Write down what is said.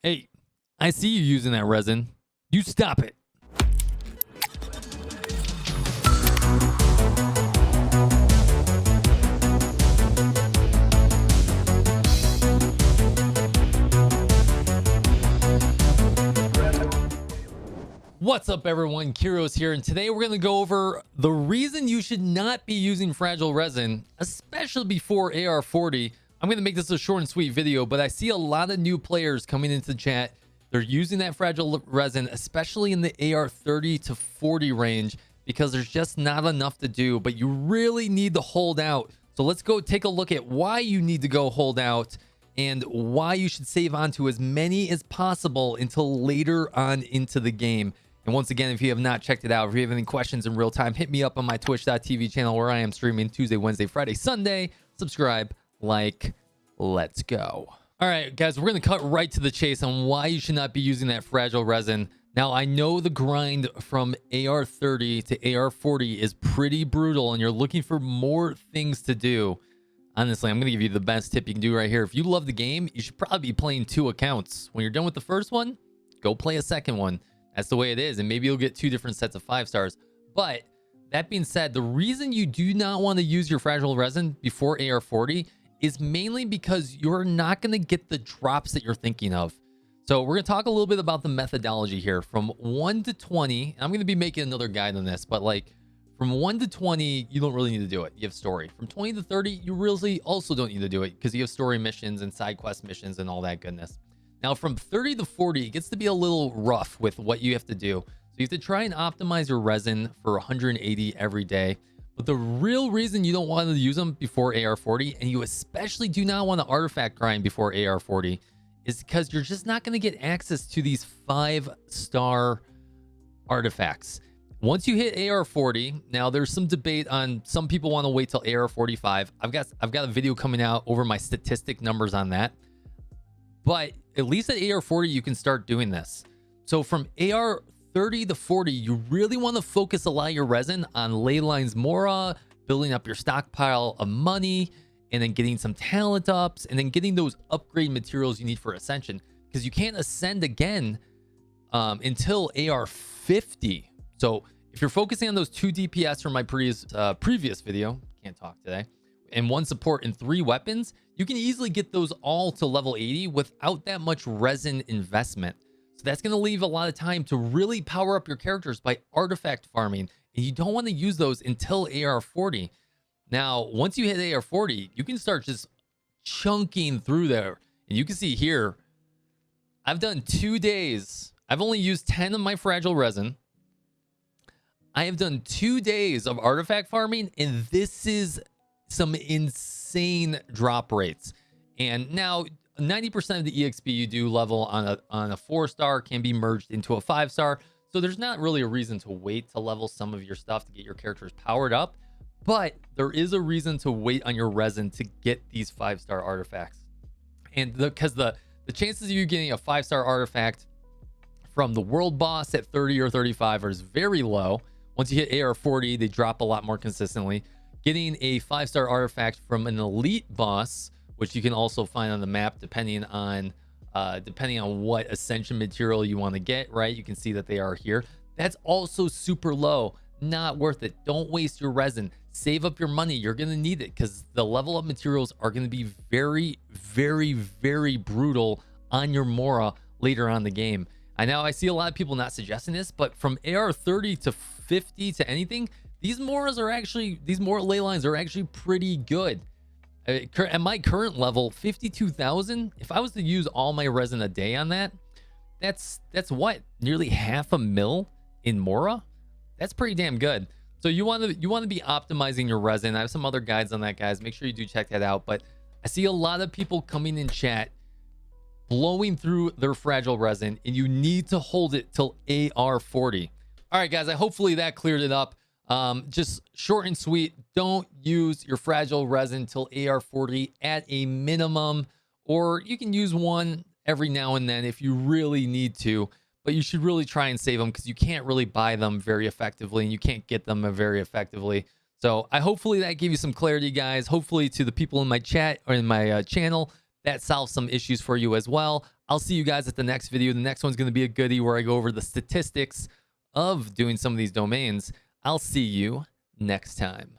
Hey, I see you using that resin. You stop it. What's up, everyone? Kiros here, and today we're going to go over the reason you should not be using fragile resin, especially before AR40. I'm going to make this a short and sweet video, but I see a lot of new players coming into the chat. They're using that fragile resin, especially in the AR30 to 40 range, because there's just not enough to do, but you really need to hold out. So let's go take a look at why you need to go hold out and why you should save on to as many as possible until later on into the game. And once again, if you have not checked it out, if you have any questions in real time, hit me up on my twitch.tv channel where I am streaming Tuesday, Wednesday, Friday, Sunday. Subscribe, like, let's go. All right, guys, we're going to cut right to the chase on why you should not be using that fragile resin. Now, I know the grind from AR30 to AR40 is pretty brutal, and you're looking for more things to do. Honestly, I'm going to give you the best tip you can do right here. If you love the game, you should probably be playing 2 accounts. When you're done with the first one, go play a second one. That's the way it is, and maybe you'll get 2 different sets of 5 stars. But that being said, the reason you do not want to use your fragile resin before AR40 is mainly because you're not going to get the drops that you're thinking of. So we're going to talk a little bit about the methodology here. From 1 to 20, I'm going to be making another guide on this, but like from 1 to 20, you don't really need to do it. You have story. From 20 to 30, you really also don't need to do it because you have story missions and side quest missions and all that goodness. Now, from 30 to 40, it gets to be a little rough with what you have to do. So you have to try and optimize your resin for 180 every day. But the real reason you don't want to use them before AR40, and you especially do not want to artifact grind before AR40, is because you're just not going to get access to these 5-star artifacts. Once you hit AR40, now there's some debate on some people want to wait till AR45. I've got a video coming out over my statistic numbers on that. But at least at AR40, you can start doing this. So from AR30 to 40, you really want to focus a lot of your resin on ley lines Mora, building up your stockpile of money, and then getting some talent ups, and then getting those upgrade materials you need for Ascension. Because you can't ascend again until AR50. So if you're focusing on those 2 DPS from my previous video, can't talk today, and 1 support and 3 weapons, you can easily get those all to level 80 without that much resin investment. So that's going to leave a lot of time to really power up your characters by artifact farming, and you don't want to use those until AR40. Now, once you hit AR40, you can start just chunking through there. And you can see here, I've done 2 days. I've only used 10 of my fragile resin. I have done 2 days of artifact farming, and this is some insane drop rates. And now 90% of the EXP you do level on a 4-star can be merged into a 5-star. So there's not really a reason to wait to level some of your stuff to get your characters powered up. But there is a reason to wait on your resin to get these 5-star artifacts. And because the chances of you getting a 5-star artifact from the world boss at 30 or 35 is very low. Once you hit AR40, they drop a lot more consistently. Getting a 5-star artifact from an elite boss, which you can also find on the map depending on what ascension material you want to get, right? You can see that they are here. That's also super low. Not worth it. Don't waste your resin. Save up your money. You're going to need it because the level up materials are going to be very, very, very brutal on your Mora later on in the game. I know I see a lot of people not suggesting this, but from AR30 to 50 to anything, these Mora ley lines are actually pretty good. At my current level, 52,000, if I was to use all my resin a day on that, that's what? Nearly $500,000 in Mora? That's pretty damn good. So you want to be optimizing your resin. I have some other guides on that, guys. Make sure you do check that out. But I see a lot of people coming in chat blowing through their fragile resin, and you need to hold it till AR40. All right, guys, hopefully that cleared it up. Just short and sweet. Don't use your fragile resin till AR40 at a minimum, or you can use 1 every now and then if you really need to, but you should really try and save them because you can't really buy them very effectively and you can't get them very effectively. So hopefully that gave you some clarity, guys. Hopefully to the people in my chat or in my channel, that solves some issues for you as well. I'll see you guys at the next video. The next one's going to be a goodie where I go over the statistics of doing some of these domains. I'll see you next time.